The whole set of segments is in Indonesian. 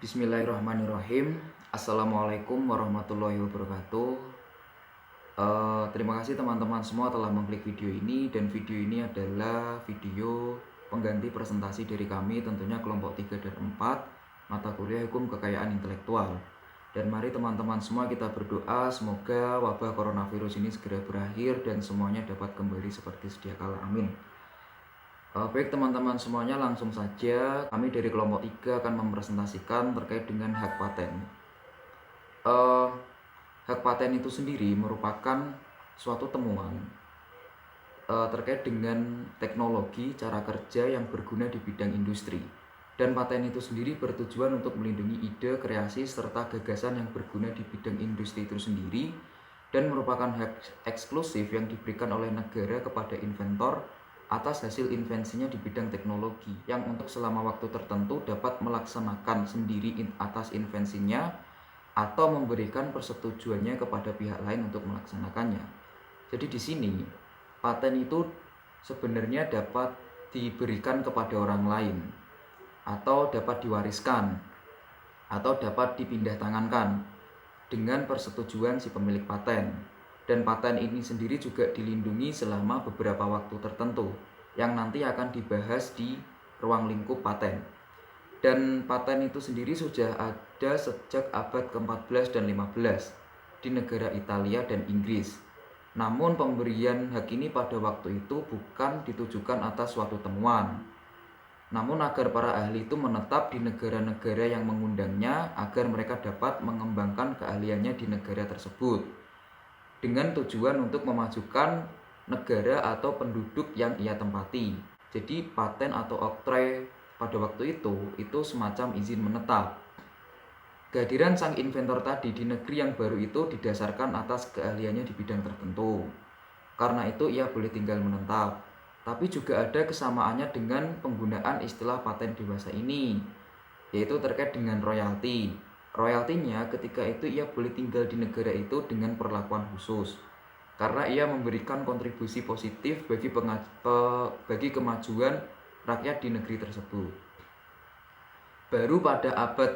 Bismillahirrahmanirrahim. Assalamualaikum warahmatullahi wabarakatuh. Terima kasih teman-teman semua telah mengklik video ini. Dan video ini adalah video pengganti presentasi dari kami, tentunya kelompok 3 dan 4 mata kuliah hukum kekayaan intelektual. Dan mari teman-teman semua kita berdoa semoga wabah coronavirus ini segera berakhir dan semuanya dapat kembali seperti sedia kala. Amin. Baik teman-teman semuanya, langsung saja kami dari kelompok 3 akan mempresentasikan terkait dengan hak paten. Hak paten itu sendiri merupakan suatu temuan terkait dengan teknologi cara kerja yang berguna di bidang industri. Dan paten itu sendiri bertujuan untuk melindungi ide, kreasi, serta gagasan yang berguna di bidang industri itu sendiri, dan merupakan hak eksklusif yang diberikan oleh negara kepada inventor atas hasil invensinya di bidang teknologi yang untuk selama waktu tertentu dapat melaksanakan sendiri atas invensinya atau memberikan persetujuannya kepada pihak lain untuk melaksanakannya. Jadi di sini paten itu sebenarnya dapat diberikan kepada orang lain atau dapat diwariskan atau dapat dipindah tangankan dengan persetujuan si pemilik paten. Dan paten ini sendiri juga dilindungi selama beberapa waktu tertentu yang nanti akan dibahas di ruang lingkup paten. Dan paten itu sendiri sudah ada sejak abad ke-14 dan 15 di negara Italia dan Inggris. Namun pemberian hak ini pada waktu itu bukan ditujukan atas suatu temuan, namun agar para ahli itu menetap di negara-negara yang mengundangnya agar mereka dapat mengembangkan keahliannya di negara tersebut dengan tujuan untuk memajukan negara atau penduduk yang ia tempati. Jadi paten atau oktroi pada waktu itu semacam izin menetap. Kehadiran sang inventor tadi di negeri yang baru itu didasarkan atas keahliannya di bidang tertentu. Karena itu ia boleh tinggal menetap. Tapi juga ada kesamaannya dengan penggunaan istilah paten dewasa ini, yaitu terkait dengan royalti. Royaltinya ketika itu ia boleh tinggal di negara itu dengan perlakuan khusus karena ia memberikan kontribusi positif bagi kemajuan rakyat di negeri tersebut. Baru pada abad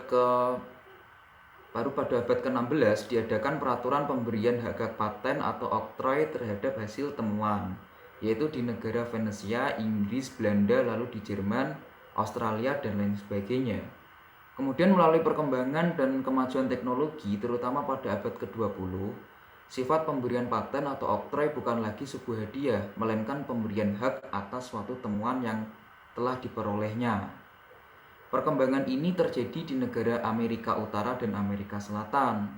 ke-16 diadakan peraturan pemberian hak paten atau oktroi terhadap hasil temuan, yaitu di negara Venesia, Inggris, Belanda, lalu di Jerman, Australia, dan lain sebagainya. Kemudian melalui perkembangan dan kemajuan teknologi, terutama pada abad ke-20, sifat pemberian paten atau oktroi bukan lagi sebuah hadiah, melainkan pemberian hak atas suatu temuan yang telah diperolehnya. Perkembangan ini terjadi di negara Amerika Utara dan Amerika Selatan.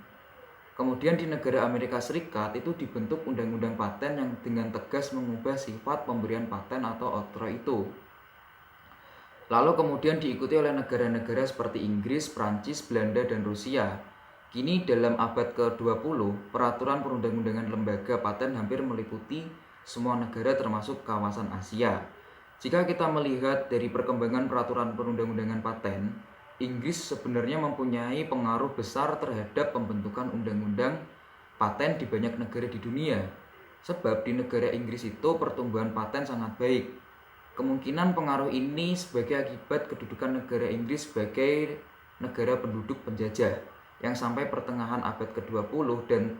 Kemudian di negara Amerika Serikat itu dibentuk undang-undang paten yang dengan tegas mengubah sifat pemberian paten atau oktroi itu. Lalu kemudian diikuti oleh negara-negara seperti Inggris, Prancis, Belanda, dan Rusia. Kini dalam abad ke-20, peraturan perundang-undangan lembaga paten hampir meliputi semua negara termasuk kawasan Asia. Jika kita melihat dari perkembangan peraturan perundang-undangan paten, Inggris sebenarnya mempunyai pengaruh besar terhadap pembentukan undang-undang paten di banyak negara di dunia. Sebab di negara Inggris itu pertumbuhan paten sangat baik. Kemungkinan pengaruh ini sebagai akibat kedudukan negara Inggris sebagai negara penduduk penjajah yang sampai pertengahan abad ke-20 dan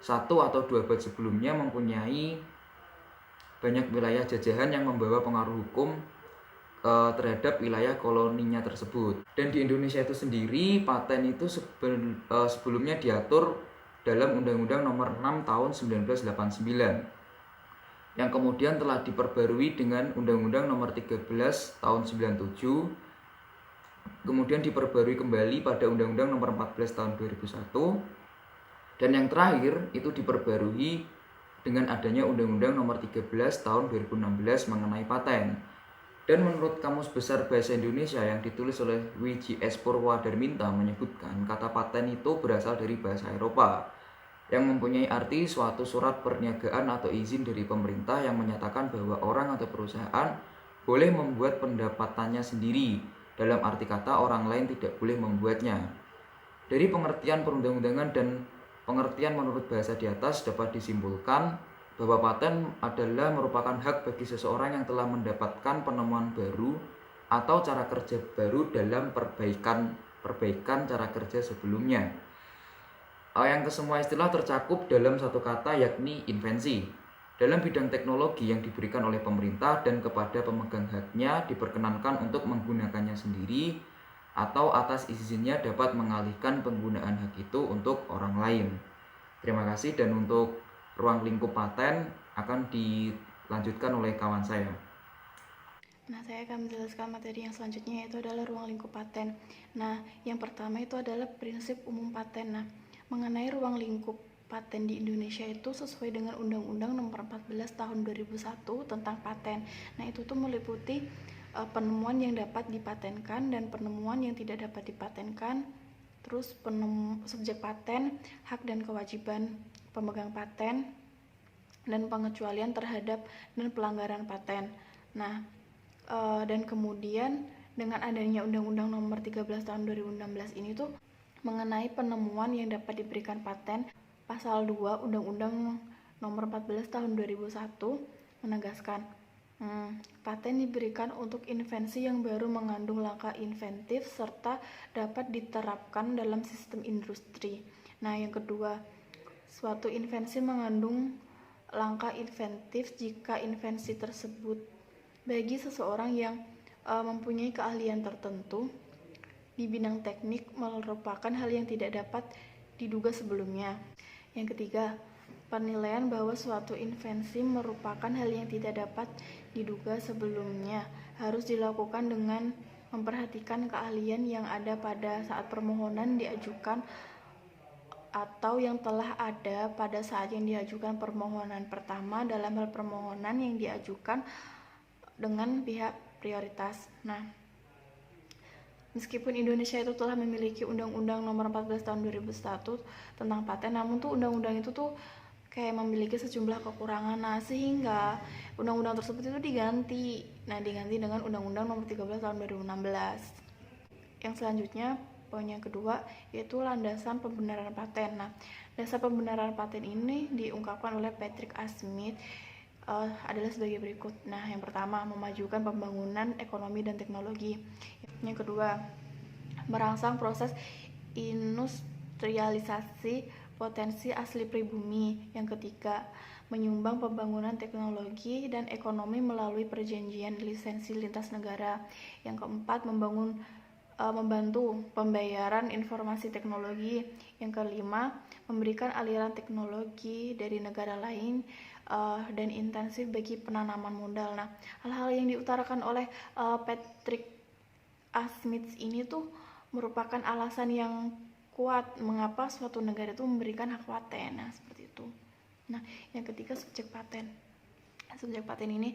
1 atau 2 abad sebelumnya mempunyai banyak wilayah jajahan yang membawa pengaruh hukum terhadap wilayah koloninya tersebut. Dan di Indonesia itu sendiri paten itu sebelumnya diatur dalam Undang-Undang Nomor 6 Tahun 1989. Yang kemudian telah diperbarui dengan Undang-Undang Nomor 13 Tahun 97, kemudian diperbarui kembali pada Undang-Undang Nomor 14 Tahun 2001, dan yang terakhir itu diperbarui dengan adanya Undang-Undang Nomor 13 Tahun 2016 mengenai paten. Dan menurut Kamus Besar Bahasa Indonesia yang ditulis oleh W.J.S. Purwadarminta menyebutkan kata paten itu berasal dari bahasa Eropa yang mempunyai arti suatu surat perniagaan atau izin dari pemerintah yang menyatakan bahwa orang atau perusahaan boleh membuat pendapatannya sendiri, dalam arti kata orang lain tidak boleh membuatnya. Dari pengertian perundang-undangan dan pengertian menurut bahasa di atas dapat disimpulkan bahwa paten adalah merupakan hak bagi seseorang yang telah mendapatkan penemuan baru atau cara kerja baru dalam perbaikan perbaikan cara kerja sebelumnya. Yang kesemua istilah tercakup dalam satu kata, yakni invensi. Dalam bidang teknologi yang diberikan oleh pemerintah dan kepada pemegang haknya diperkenankan untuk menggunakannya sendiri atau atas izinnya dapat mengalihkan penggunaan hak itu untuk orang lain. Terima kasih, dan untuk ruang lingkup paten akan dilanjutkan oleh kawan saya. Nah, saya akan menjelaskan materi yang selanjutnya, yaitu adalah ruang lingkup paten. Nah, yang pertama itu adalah prinsip umum paten. Nah, mengenai ruang lingkup paten di Indonesia itu sesuai dengan Undang-Undang Nomor 14 Tahun 2001 tentang paten. Nah, itu tuh meliputi penemuan yang dapat dipatenkan dan penemuan yang tidak dapat dipatenkan, terus subjek paten, hak dan kewajiban pemegang paten, dan pengecualian terhadap dan pelanggaran paten. Nah, dan kemudian dengan adanya Undang-Undang Nomor 13 Tahun 2016 ini tuh mengenai penemuan yang dapat diberikan paten, pasal 2 Undang-Undang Nomor 14 Tahun 2001 menegaskan paten diberikan untuk invensi yang baru mengandung langkah inventif serta dapat diterapkan dalam sistem industri. Nah, yang kedua, suatu invensi mengandung langkah inventif jika invensi tersebut bagi seseorang yang mempunyai keahlian tertentu di bidang teknik merupakan hal yang tidak dapat diduga sebelumnya. Yang ketiga, penilaian bahwa suatu invensi merupakan hal yang tidak dapat diduga sebelumnya harus dilakukan dengan memperhatikan keahlian yang ada pada saat permohonan diajukan atau yang telah ada pada saat yang diajukan permohonan pertama dalam hal permohonan yang diajukan dengan pihak prioritas. Nah, meskipun Indonesia itu telah memiliki Undang-Undang Nomor 14 Tahun 2001 tentang paten, namun tuh undang-undang itu tuh kayak memiliki sejumlah kekurangan. Nah, sehingga undang-undang tersebut itu diganti. Nah, diganti dengan Undang-Undang Nomor 13 Tahun 2016. Yang selanjutnya, poin yang kedua, yaitu landasan pembenaran paten. Nah, dasar pembenaran paten ini diungkapkan oleh Patrick A. Smith adalah sebagai berikut. Nah, yang pertama, memajukan pembangunan ekonomi dan teknologi. Yang kedua, merangsang proses industrialisasi potensi asli pribumi. Yang ketiga, menyumbang pembangunan teknologi dan ekonomi melalui perjanjian lisensi lintas negara. Yang keempat, membantu pembayaran informasi teknologi. Yang kelima, memberikan aliran teknologi dari negara lain dan intensif bagi penanaman modal. Nah, hal-hal yang diutarakan oleh Patrick A. Smith ini tuh merupakan alasan yang kuat mengapa suatu negara itu memberikan hak paten. Nah, seperti itu. Nah, yang ketiga, subjek paten. Subjek paten ini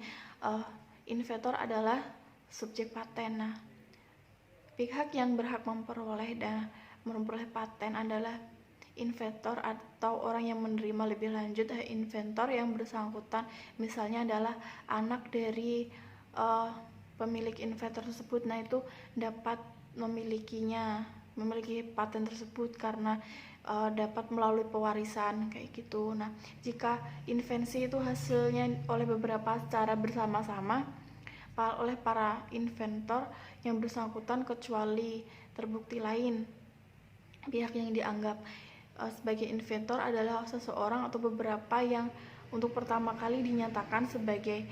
inventor adalah subjek paten. Nah, pihak yang berhak memperoleh paten adalah inventor atau orang yang menerima lebih lanjut hak inventor yang bersangkutan, misalnya adalah anak dari pemilik inventor tersebut. Nah, itu dapat memiliki paten tersebut karena dapat melalui pewarisan kayak gitu. Nah, jika invensi itu hasilnya oleh beberapa secara bersama-sama oleh para inventor yang bersangkutan kecuali terbukti lain, pihak yang dianggap sebagai inventor adalah seseorang atau beberapa yang untuk pertama kali dinyatakan sebagai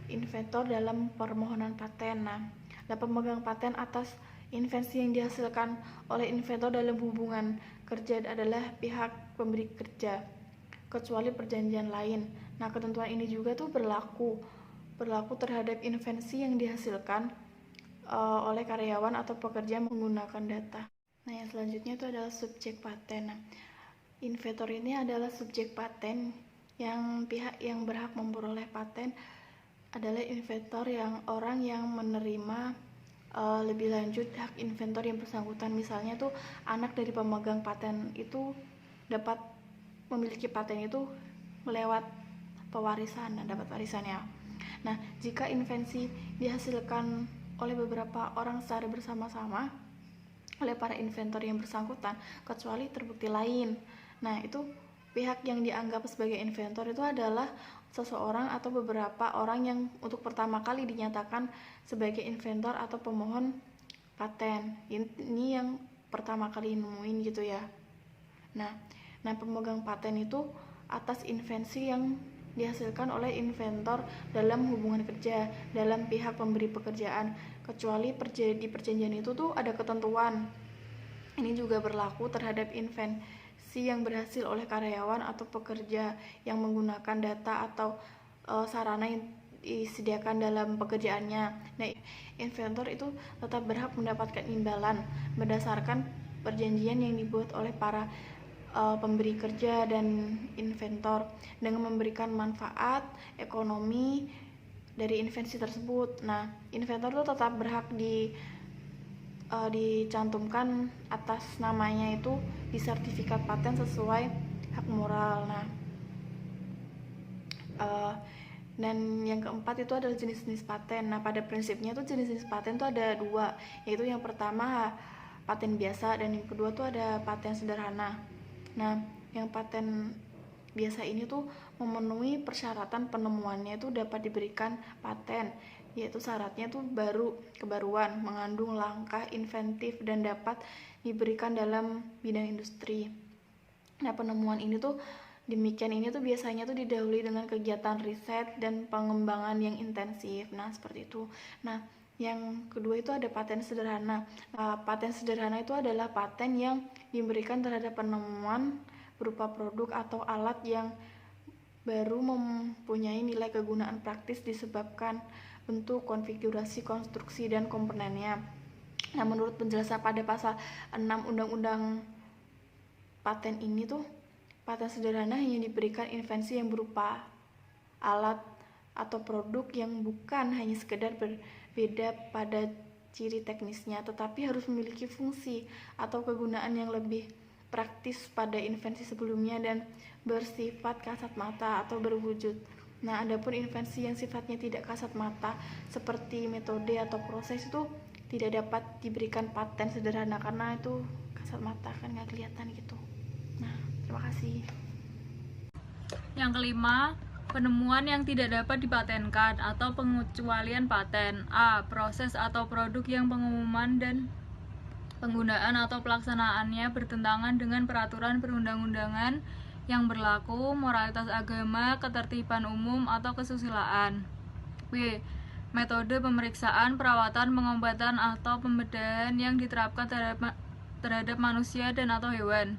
inventor dalam permohonan paten. Nah, pemegang paten atas invensi yang dihasilkan oleh inventor dalam hubungan kerja adalah pihak pemberi kerja, kecuali perjanjian lain. Nah, ketentuan ini juga tuh berlaku terhadap invensi yang dihasilkan oleh karyawan atau pekerja menggunakan data. Nah, yang selanjutnya itu adalah subjek paten. Nah, inventor ini adalah subjek paten yang pihak yang berhak memperoleh paten adalah inventor yang orang yang menerima lebih lanjut hak inventor yang bersangkutan. Misalnya tuh anak dari pemegang paten itu dapat memiliki paten itu lewat pewarisan, dapat warisannya. Nah, jika invensi dihasilkan oleh beberapa orang secara bersama-sama oleh para inventor yang bersangkutan kecuali terbukti lain. Nah, itu pihak yang dianggap sebagai inventor itu adalah seseorang atau beberapa orang yang untuk pertama kali dinyatakan sebagai inventor atau pemohon paten. Ini yang pertama kali nemuin gitu ya. Nah, pemegang paten itu atas invensi yang dihasilkan oleh inventor dalam hubungan kerja dalam pihak pemberi pekerjaan, kecuali di perjanjian itu tuh ada ketentuan. Ini juga berlaku terhadap invensi yang berhasil oleh karyawan atau pekerja yang menggunakan data atau sarana yang disediakan dalam pekerjaannya. Nah, inventor itu tetap berhak mendapatkan imbalan berdasarkan perjanjian yang dibuat oleh para pemberi kerja dan inventor dengan memberikan manfaat ekonomi dari invensi tersebut. Nah, inventor itu tetap berhak dicantumkan atas namanya itu di sertifikat paten sesuai hak moral. Nah, dan yang keempat itu adalah jenis-jenis paten. Nah, pada prinsipnya tuh jenis-jenis paten tuh ada dua, yaitu yang pertama paten biasa dan yang kedua tuh ada paten sederhana. Nah, yang paten biasa ini tuh memenuhi persyaratan penemuannya itu dapat diberikan paten, yaitu syaratnya tuh kebaruan, mengandung langkah inventif dan dapat diberikan dalam bidang industri. Nah, penemuan ini tuh biasanya tuh didahului dengan kegiatan riset dan pengembangan yang intensif. Nah, seperti itu. Nah, yang kedua itu ada paten sederhana. Paten sederhana itu adalah paten yang diberikan terhadap penemuan berupa produk atau alat yang baru mempunyai nilai kegunaan praktis disebabkan bentuk, konfigurasi, konstruksi, dan komponennya. Nah, menurut penjelasan pada pasal 6 Undang-Undang Paten ini tuh, paten sederhana hanya diberikan invensi yang berupa alat atau produk yang bukan hanya sekedar berbeda pada ciri teknisnya, tetapi harus memiliki fungsi atau kegunaan yang lebih praktis pada invensi sebelumnya dan bersifat kasat mata atau berwujud. Nah, adapun invensi yang sifatnya tidak kasat mata seperti metode atau proses itu tidak dapat diberikan paten sederhana karena itu kasat mata, kan nggak kelihatan gitu. Nah, terima kasih. Yang kelima, penemuan yang tidak dapat dipatenkan atau pengecualian paten. A. Proses atau produk yang pengumuman dan penggunaan atau pelaksanaannya bertentangan dengan peraturan perundang-undangan yang berlaku, moralitas agama, ketertiban umum, atau kesusilaan. B. Metode pemeriksaan, perawatan, pengobatan, atau pembedahan yang diterapkan terhadap manusia dan atau hewan.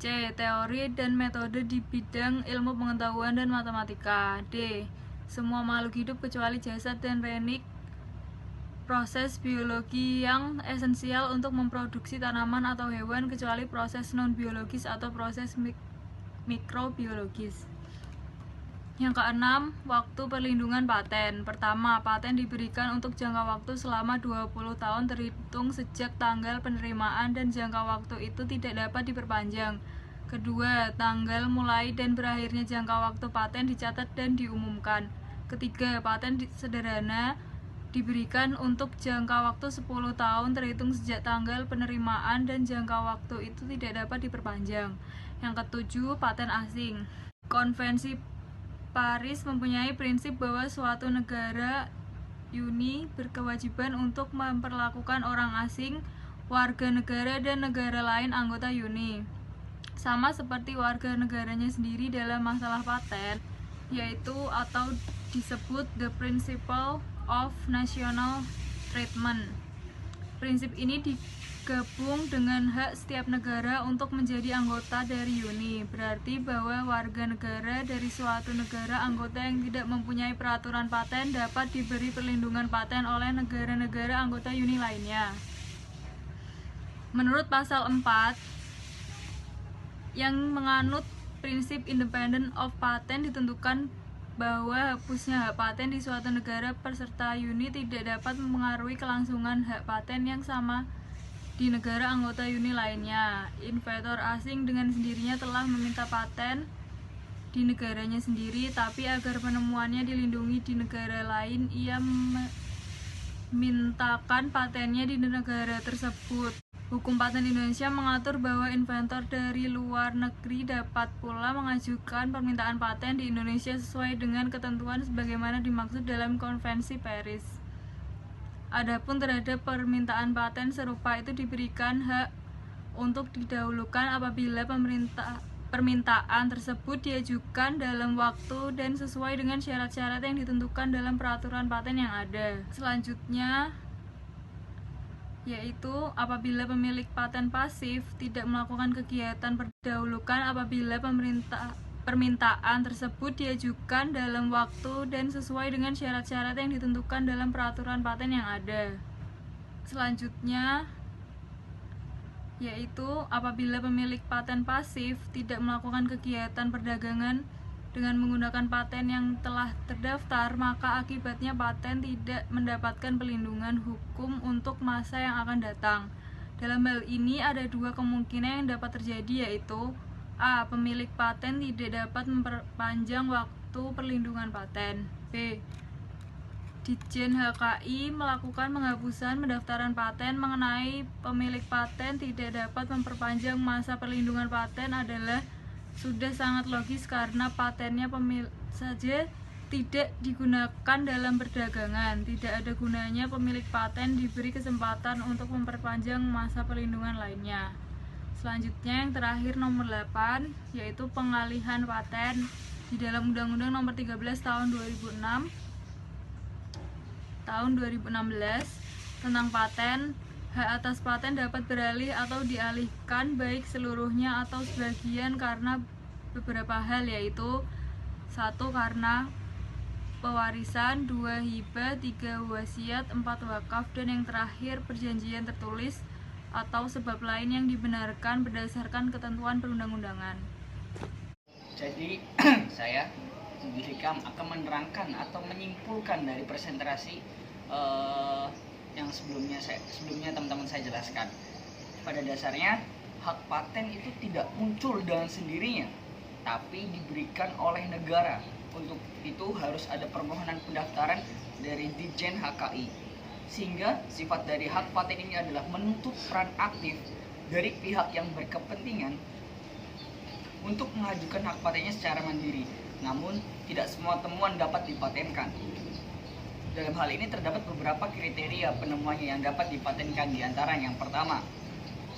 C. Teori dan metode di bidang ilmu pengetahuan dan matematika. D. Semua makhluk hidup kecuali jasad dan renik proses biologi yang esensial untuk memproduksi tanaman atau hewan kecuali proses non-biologis atau proses mikrobiologis. Yang keenam, waktu perlindungan paten. Pertama, paten diberikan untuk jangka waktu selama 20 tahun terhitung sejak tanggal penerimaan dan jangka waktu itu tidak dapat diperpanjang. Kedua, tanggal mulai dan berakhirnya jangka waktu paten dicatat dan diumumkan. Ketiga, paten sederhana diberikan untuk jangka waktu 10 tahun terhitung sejak tanggal penerimaan dan jangka waktu itu tidak dapat diperpanjang. Yang ketujuh, paten asing. Konvensi Paris mempunyai prinsip bahwa suatu negara Uni berkewajiban untuk memperlakukan orang asing, warga negara dan negara lain anggota Uni sama seperti warga negaranya sendiri dalam masalah paten, yaitu atau disebut the principle of national treatment. Prinsip ini digabung dengan hak setiap negara untuk menjadi anggota dari Uni. Berarti bahwa warga negara dari suatu negara anggota yang tidak mempunyai peraturan paten dapat diberi perlindungan paten oleh negara-negara anggota Uni lainnya. Menurut pasal 4 yang menganut prinsip independent of patent ditentukan bahwa hapusnya hak paten di suatu negara peserta Uni tidak dapat mempengaruhi kelangsungan hak paten yang sama di negara anggota Uni lainnya. Inventor asing dengan sendirinya telah meminta paten di negaranya sendiri, tapi agar penemuannya dilindungi di negara lain, ia memintakan patennya di negara tersebut. Hukum paten Indonesia mengatur bahwa inventor dari luar negeri dapat pula mengajukan permintaan paten di Indonesia sesuai dengan ketentuan sebagaimana dimaksud dalam Konvensi Paris. Adapun terhadap permintaan paten serupa itu diberikan hak untuk didahulukan apabila permintaan tersebut diajukan dalam waktu dan sesuai dengan syarat-syarat yang ditentukan dalam peraturan paten yang ada. Selanjutnya yaitu apabila pemilik paten pasif tidak melakukan kegiatan pendahulukan apabila permintaan tersebut diajukan dalam waktu dan sesuai dengan syarat-syarat yang ditentukan dalam peraturan paten yang ada. Selanjutnya yaitu apabila pemilik paten pasif tidak melakukan kegiatan perdagangan dengan menggunakan paten yang telah terdaftar, maka akibatnya paten tidak mendapatkan perlindungan hukum untuk masa yang akan datang. Dalam hal ini ada dua kemungkinan yang dapat terjadi, yaitu A. Pemilik paten tidak dapat memperpanjang waktu perlindungan paten. B. Ditjen HKI melakukan penghapusan pendaftaran paten mengenai pemilik paten tidak dapat memperpanjang masa perlindungan paten adalah sudah sangat logis karena patennya saja tidak digunakan dalam perdagangan. Tidak ada gunanya pemilik paten diberi kesempatan untuk memperpanjang masa perlindungan lainnya. Selanjutnya yang terakhir nomor 8 yaitu pengalihan paten. Di dalam Undang-Undang Nomor 13 tahun 2016 tentang paten, hak atas paten dapat beralih atau dialihkan baik seluruhnya atau sebagian karena beberapa hal, yaitu 1. Karena pewarisan, 2. hibah, 3. wasiat, 4. wakaf, dan yang terakhir perjanjian tertulis atau sebab lain yang dibenarkan berdasarkan ketentuan perundang-undangan. Jadi saya Hikam akan menerangkan atau menyimpulkan dari presentasi yang sebelumnya teman-teman saya jelaskan. Pada dasarnya hak paten itu tidak muncul dengan sendirinya, tapi diberikan oleh negara. Untuk itu harus ada permohonan pendaftaran dari Ditjen HKI, sehingga sifat dari hak paten ini adalah menuntut peran aktif dari pihak yang berkepentingan untuk mengajukan hak patennya secara mandiri. Namun tidak semua temuan dapat dipatenkan. Dalam hal ini terdapat beberapa kriteria penemuannya yang dapat dipatenkan, di antara yang pertama,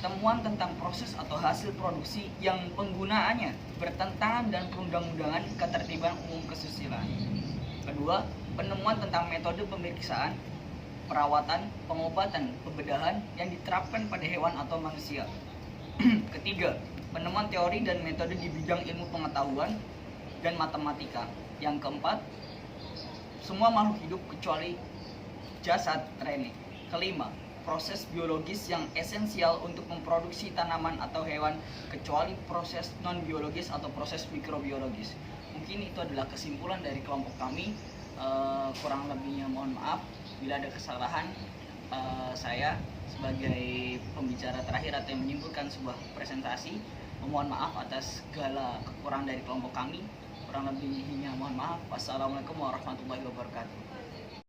temuan tentang proses atau hasil produksi yang penggunaannya bertentangan dengan perundang-undangan ketertiban umum kesusilaan. Kedua, penemuan tentang metode pemeriksaan, perawatan, pengobatan, pembedahan yang diterapkan pada hewan atau manusia. Ketiga, penemuan teori dan metode di bidang ilmu pengetahuan dan matematika. Yang keempat, semua makhluk hidup kecuali jasad rene. Kelima, proses biologis yang esensial untuk memproduksi tanaman atau hewan kecuali proses non-biologis atau proses mikrobiologis. Mungkin itu adalah kesimpulan dari kelompok kami. Kurang lebihnya mohon maaf bila ada kesalahan. Saya sebagai pembicara terakhir atau yang menyimpulkan sebuah presentasi memohon maaf atas segala kekurangan dari kelompok kami. Kurang lebihnya mohon maaf. Wassalamualaikum warahmatullahi wabarakatuh.